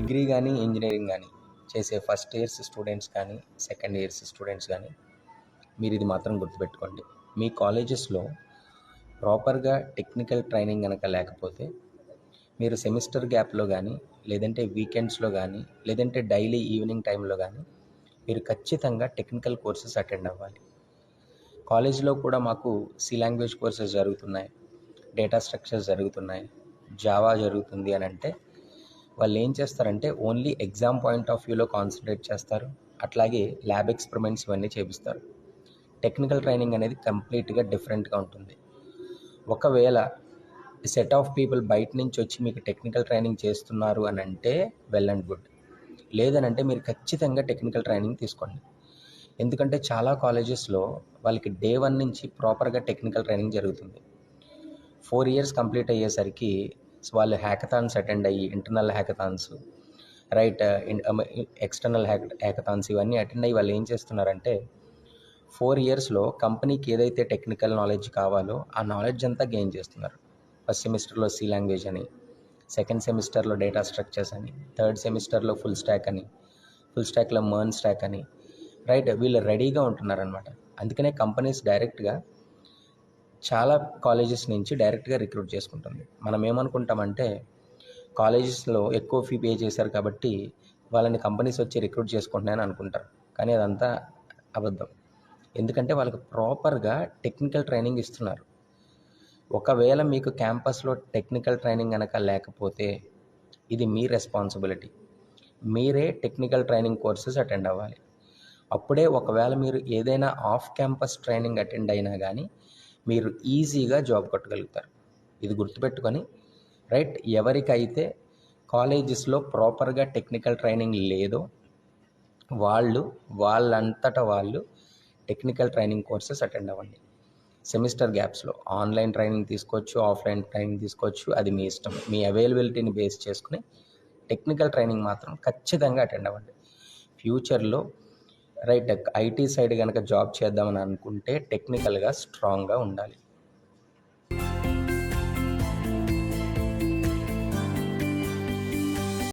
Degree కానీ engineering కానీ చేసే ఫస్ట్ ఇయర్స్ స్టూడెంట్స్ కానీ సెకండ్ ఇయర్స్ స్టూడెంట్స్ కానీ మీరు ఇది మాత్రం గుర్తుపెట్టుకోండి. మీ కాలేజెస్లో ప్రాపర్గా టెక్నికల్ ట్రైనింగ్ కనుక లేకపోతే మీరు సెమిస్టర్ గ్యాప్లో కానీ లేదంటే వీకెండ్స్లో కానీ లేదంటే డైలీ ఈవినింగ్ టైంలో కానీ మీరు ఖచ్చితంగా టెక్నికల్ కోర్సెస్ అటెండ్ అవ్వాలి. కాలేజ్లో కూడా మాకు సి లాంగ్వేజ్ కోర్సెస్ జరుగుతున్నాయి, డేటా స్ట్రక్చర్స్ జరుగుతున్నాయి, జావా జరుగుతుంది అని అంటే వాళ్ళు ఏం చేస్తారంటే ఓన్లీ ఎగ్జామ్ పాయింట్ ఆఫ్ వ్యూలో కాన్సన్ట్రేట్ చేస్తారు. అట్లాగే ల్యాబ్ ఎక్స్పెరిమెంట్స్ ఇవన్నీ చేపిస్తారు. టెక్నికల్ ట్రైనింగ్ అనేది కంప్లీట్గా డిఫరెంట్గా ఉంటుంది. ఒకవేళ సెట్ ఆఫ్ పీపుల్ బయట నుంచి వచ్చి మీకు టెక్నికల్ ట్రైనింగ్ చేస్తున్నారు అని అంటే వెల్ అండ్ గుడ్. లేదనంటే మీరు ఖచ్చితంగా టెక్నికల్ ట్రైనింగ్ తీసుకోండి. ఎందుకంటే చాలా కాలేజెస్లో వాళ్ళకి డే 1 నుంచి ప్రాపర్గా టెక్నికల్ ట్రైనింగ్ జరుగుతుంది. 4 ఇయర్స్ కంప్లీట్ అయ్యేసరికి వాళ్ళు హ్యాకథాన్స్ అటెండ్ అయ్యి ఇంటర్నల్ హ్యాకథాన్స్ ఎక్స్టర్నల్ హ్యాకథాన్స్ ఇవన్నీ అటెండ్ అయ్యి వాళ్ళు ఏం చేస్తున్నారంటే 4 ఇయర్స్లో కంపెనీకి ఏదైతే టెక్నికల్ నాలెడ్జ్ కావాలో ఆ నాలెడ్జ్ అంతా గెయిన్ చేస్తున్నారు. ఫస్ట్ సెమిస్టర్లో సి లాంగ్వేజ్ అని, సెకండ్ సెమిస్టర్లో డేటా స్ట్రక్చర్స్ అని, థర్డ్ సెమిస్టర్లో ఫుల్ స్టాక్లో మర్న్ స్టాక్ అని వీళ్ళు రెడీగా ఉంటున్నారనమాట. అందుకనే కంపెనీస్ డైరెక్ట్గా చాలా కాలేజెస్ నుంచి డైరెక్ట్గా రిక్రూట్ చేసుకుంటుంది. మనం ఏమనుకుంటామంటే కాలేజెస్లో ఎక్కువ ఫీ పే చేశారు కాబట్టి వాళ్ళని కంపెనీస్ వచ్చి రిక్రూట్ చేసుకుంటున్నాయని అనుకుంటారు. కానీ అదంతా అబద్ధం. ఎందుకంటే వాళ్ళకి ప్రాపర్గా టెక్నికల్ ట్రైనింగ్ ఇస్తున్నారు. ఒకవేళ మీకు క్యాంపస్లో టెక్నికల్ ట్రైనింగ్ కనుక లేకపోతే ఇది మీ రెస్పాన్సిబిలిటీ. మీరే టెక్నికల్ ట్రైనింగ్ కోర్సెస్ అటెండ్ అవ్వాలి. అప్పుడే ఒకవేళ మీరు ఏదైనా ఆఫ్ క్యాంపస్ ట్రైనింగ్ అటెండ్ అయినా కానీ మీరు ఈజీగా జాబ్ కొట్టగలుగుతారు. ఇది గుర్తుపెట్టుకొని ఎవరికైతే కాలేజెస్లో ప్రాపర్గా టెక్నికల్ ట్రైనింగ్ లేదో వాళ్ళంతటా వాళ్ళు టెక్నికల్ ట్రైనింగ్ కోర్సెస్ అటెండ్ అవ్వండి. సెమిస్టర్ గ్యాప్స్లో ఆన్లైన్ ట్రైనింగ్ తీసుకోవచ్చు, ఆఫ్లైన్ ట్రైనింగ్ తీసుకోవచ్చు, అది మీ ఇష్టం. మీ అవైలబిలిటీని బేస్ చేసుకుని టెక్నికల్ ట్రైనింగ్ మాత్రం ఖచ్చితంగా అటెండ్ అవ్వండి. ఫ్యూచర్లో ఐటీ సైడ్ కనుక జాబ్ చేద్దామని అనుకుంటే టెక్నికల్గా స్ట్రాంగ్గా ఉండాలి.